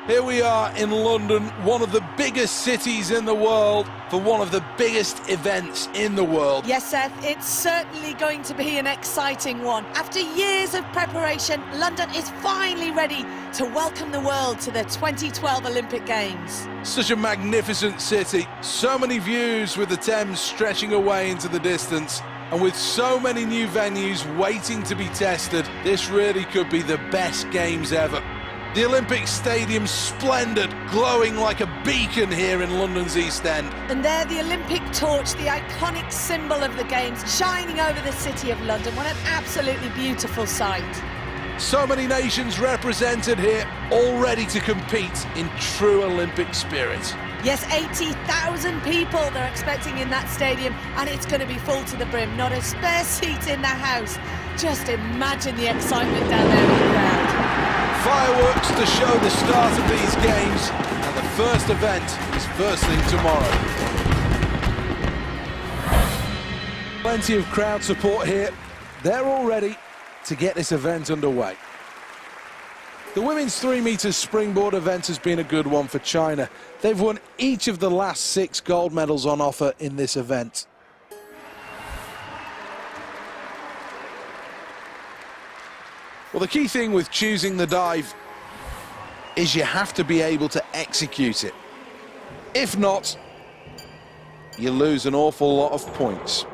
Here we are in London, one of the biggest cities in the world, for one of the biggest events in the world. Yes, Seth, it's certainly going to be an exciting one. After years of preparation, London is finally ready to welcome the world to the 2012 Olympic Games. Such a magnificent city, so many views with the Thames stretching away into the distance. And with so many new venues waiting to be tested, this really could be the best games ever. The Olympic Stadium's splendid, glowing like a beacon here in London's East End. And there, the Olympic torch, the iconic symbol of the Games, shining over the city of London. What an absolutely beautiful sight. So many nations represented here, all ready to compete in true Olympic spirit. Yes, 80,000 people they're expecting in that stadium, and it's going to be full to the brim. Not a spare seat in the house. Just imagine the excitement down there in the crowd. Fireworks to show the start of these games, and the first event is first thing tomorrow. Plenty of crowd support here. They're all ready to get this event underway. The women's 3 meters springboard event has been a good one for China. They've won each of the last 6 gold medals on offer in this event. Well, the key thing with choosing the dive is you have to be able to execute it. If not, you lose an awful lot of points.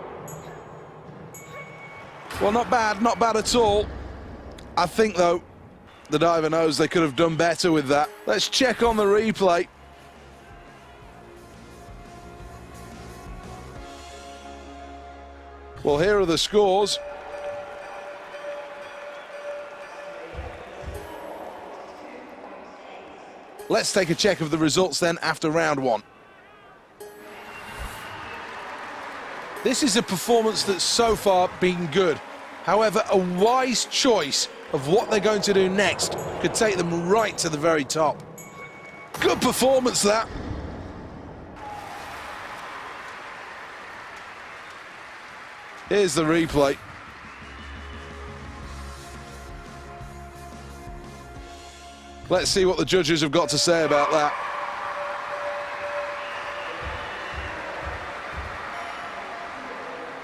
Well, not bad at all. I think, though, the diver knows they could have done better with that. Let's check on the replay. Well, here are the scores. Let's take a check of the results then after round 1. This is a performance that's so far been good. However, a wise choice of what they're going to do next could take them right to the very top. Good performance, that. Here's the replay. Let's see what the judges have got to say about that.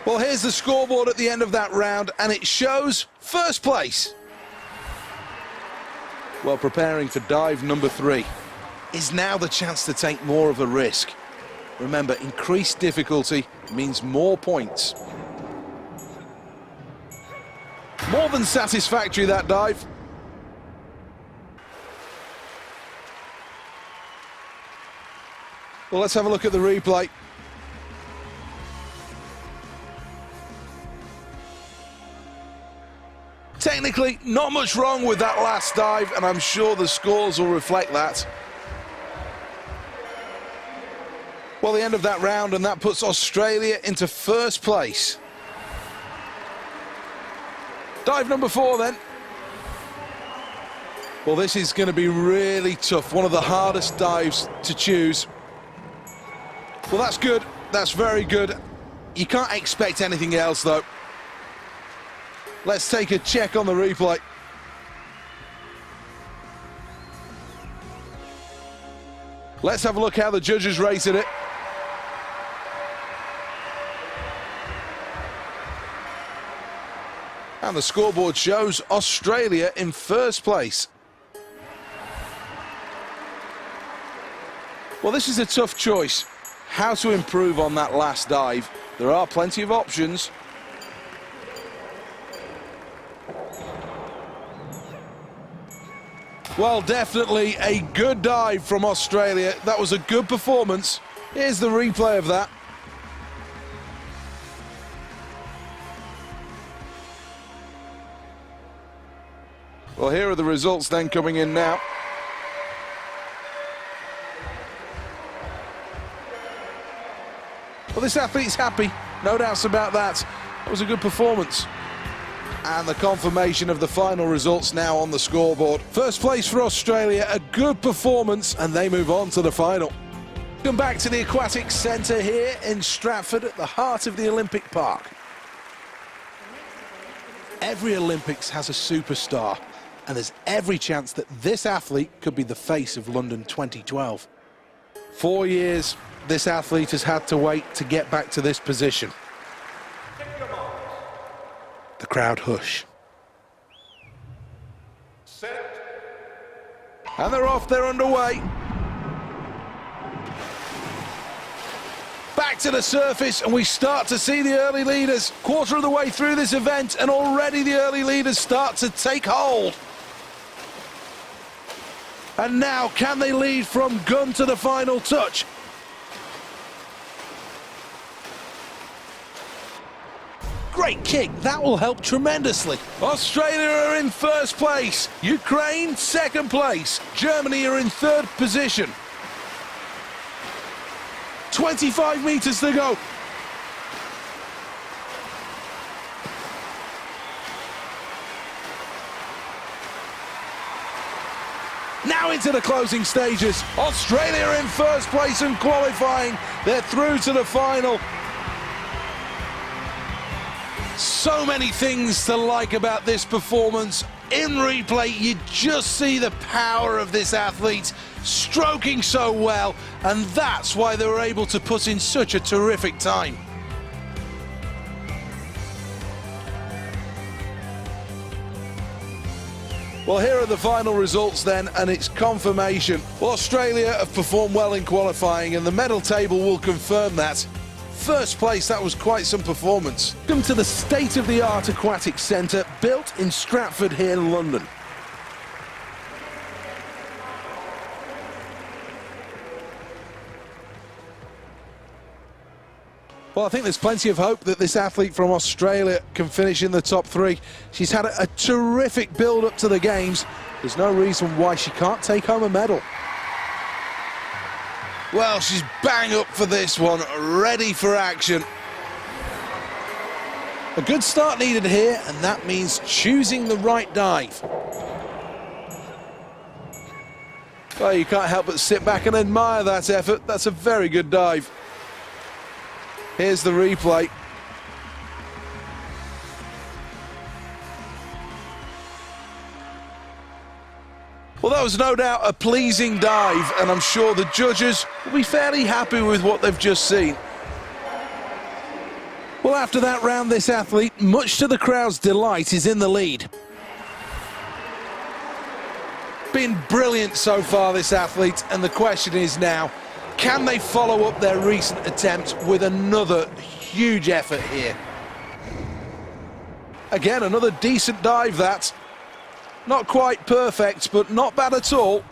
Well, here's the scoreboard at the end of that round, and it shows first place. Well, preparing for dive number 3 is now the chance to take more of a risk. Remember, increased difficulty means more points. More than satisfactory, that dive. Well, let's have a look at the replay. Technically, not much wrong with that last dive, and I'm sure the scores will reflect that. Well, the end of that round, and that puts Australia into first place. Dive number 4, then. Well, this is going to be really tough, one of the hardest dives to choose. Well, that's good. That's very good. You can't expect anything else, though. Let's take a check on the replay. Let's have a look how the judges rated it. And the scoreboard shows Australia in first place. Well, this is a tough choice. How to improve on that last dive. There are plenty of options. Well, definitely a good dive from Australia. That was a good performance. Here's the replay of that. Well, here are the results then coming in now. Well, this athlete's happy, no doubts about that. That was a good performance. And the confirmation of the final results now on the scoreboard. First place for Australia, a good performance, and they move on to the final. Welcome back to the Aquatics Centre here in Stratford at the heart of the Olympic Park. Every Olympics has a superstar, and there's every chance that this athlete could be the face of London 2012. 4 years this athlete has had to wait to get back to this position. The crowd hush. Set. And they're off, they're underway. Back to the surface, and we start to see the early leaders. Quarter of the way through this event, and already the early leaders start to take hold. And now, can they lead from gun to the final touch? Great kick, that will help tremendously. Australia are in first place, Ukraine second place, Germany are in third position. 25 metres to go. Now into the closing stages. Australia are in first place and qualifying. They're through to the final. So many things to like about this performance. In replay, you just see the power of this athlete, stroking so well, and that's why they were able to put in such a terrific time. Well, here are the final results then, and it's confirmation. Well, Australia have performed well in qualifying, and the medal table will confirm that. First place, that was quite some performance. Welcome to the state-of-the-art aquatic centre built in Stratford here in London. Well, I think there's plenty of hope that this athlete from Australia can finish in the top three. She's had a terrific build-up to the Games. There's no reason why she can't take home a medal. Well, she's bang up for this one, ready for action. A good start needed here, and that means choosing the right dive. Well, you can't help but sit back and admire that effort. That's a very good dive. Here's the replay. Well, that was no doubt a pleasing dive, and I'm sure the judges will be fairly happy with what they've just seen. Well, after that round, this athlete, much to the crowd's delight, is in the lead. Been brilliant so far, this athlete, and the question is now, can they follow up their recent attempt with another huge effort here? Again, another decent dive, that. Not quite perfect, but not bad at all.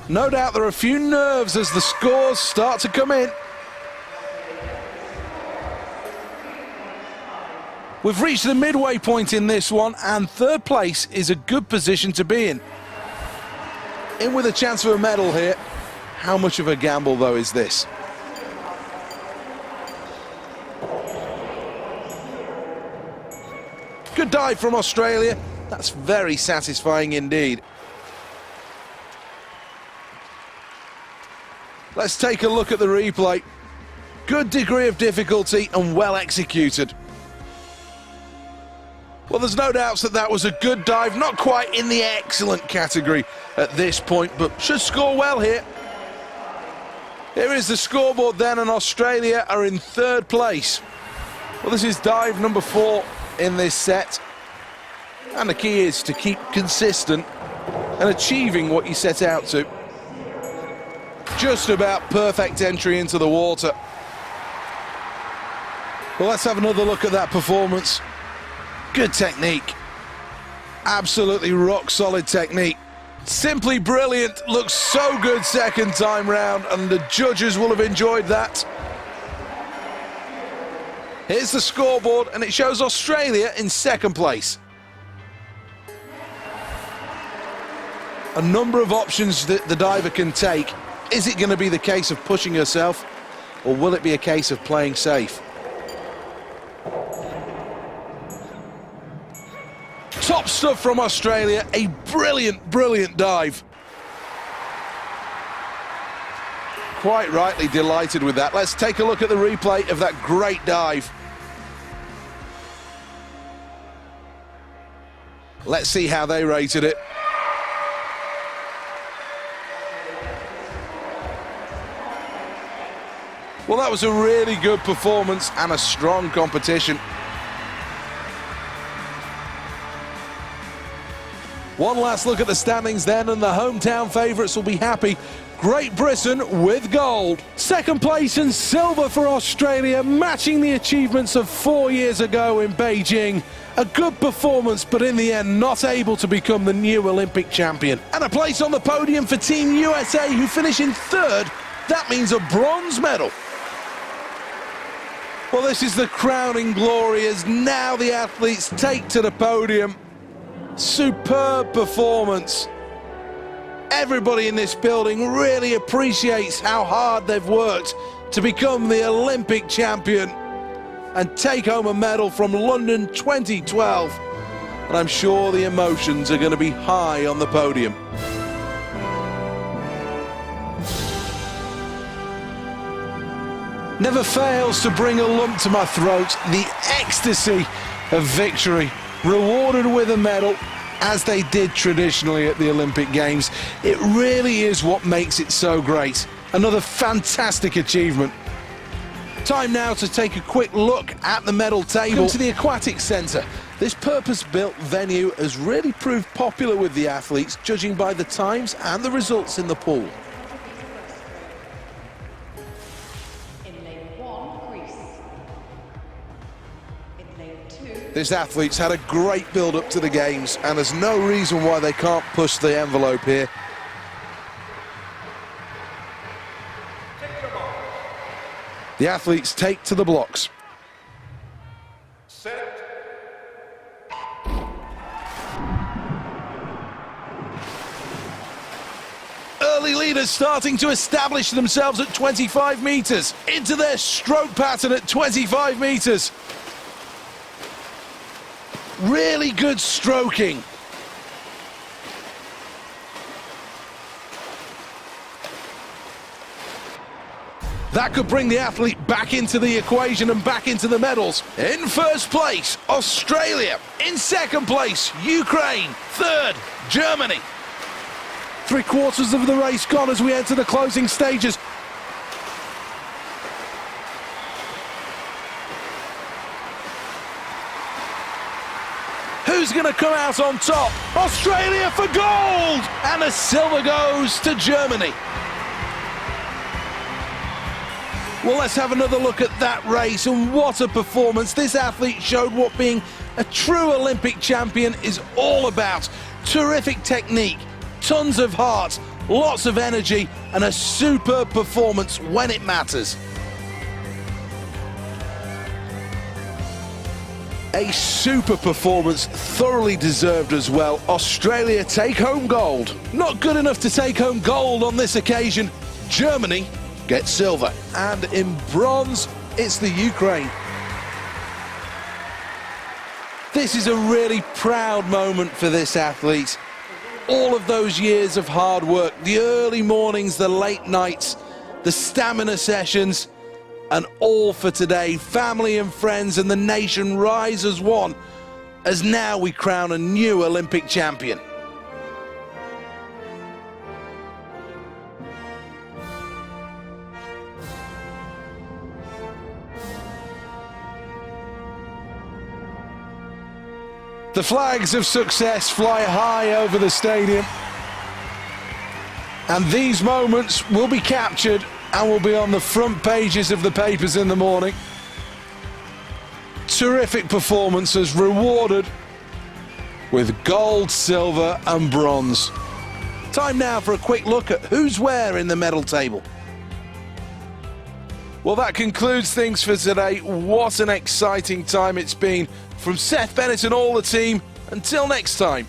No doubt there are a few nerves as the scores start to come in. We've reached the midway point in this one, and third place is a good position to be in. In with a chance for a medal here. How much of a gamble, though, is this? Good dive from Australia. That's very satisfying indeed. Let's take a look at the replay. Good degree of difficulty and well executed. Well, there's no doubts that that was a good dive, not quite in the excellent category at this point, but should score well here. Here is the scoreboard then, and Australia are in third place. Well, this is dive number 4 in this set, and the key is to keep consistent and achieving what you set out to. Just about perfect entry into the water. Well, let's have another look at that performance. Good technique. Absolutely rock solid technique. Simply brilliant. Looks so good second time round, and the judges will have enjoyed that. Here's the scoreboard, and it shows Australia in second place. A number of options that the diver can take. Is it going to be the case of pushing herself, or will it be a case of playing safe? Top stuff from Australia, a brilliant, brilliant dive. Quite rightly delighted with that. Let's take a look at the replay of that great dive. Let's see how they rated it. Well, that was a really good performance and a strong competition. One last look at the standings then, and the hometown favourites will be happy. Great Britain with gold. Second place and silver for Australia, matching the achievements of 4 years ago in Beijing. A good performance, but in the end not able to become the new Olympic champion. And a place on the podium for Team USA, who finish in third. That means a bronze medal. Well, this is the crowning glory as now the athletes take to the podium. Superb performance. Everybody in this building really appreciates how hard they've worked to become the Olympic champion and take home a medal from London 2012. And I'm sure the emotions are going to be high on the podium. Never fails to bring a lump to my throat, the ecstasy of victory, rewarded with a medal, as they did traditionally at the Olympic Games. It really is what makes it so great. Another fantastic achievement. Time now to take a quick look at the medal table. Come to the Aquatic Centre. This purpose-built venue has really proved popular with the athletes, judging by the times and the results in the pool. This athlete's had a great build-up to the Games, and there's no reason why they can't push the envelope here. The athletes take to the blocks. Set. Early leaders starting to establish themselves at 25 metres, into their stroke pattern at 25 metres. Really good stroking. That could bring the athlete back into the equation and back into the medals. In first place, Australia. In second place, Ukraine. Third, Germany. 3/4 of the race gone as we enter the closing stages. Who's going to come out on top? Australia for gold! And a silver goes to Germany. Well, let's have another look at that race, and what a performance. This athlete showed what being a true Olympic champion is all about. Terrific technique, tons of heart, lots of energy, and a superb performance when it matters. A super performance, thoroughly deserved as well. Australia take home gold. Not good enough to take home gold on this occasion. Germany gets silver. And in bronze, it's the Ukraine. This is a really proud moment for this athlete. All of those years of hard work, the early mornings, the late nights, the stamina sessions, and all for today. Family and friends and the nation rise as one, as now we crown a new Olympic champion. The flags of success fly high over the stadium, and these moments will be captured and will be on the front pages of the papers in the morning. Terrific performances rewarded with gold, silver and bronze. Time now for a quick look at who's where in the medal table. Well, that concludes things for today. What an exciting time it's been. From Seth Bennett and all the team, until next time.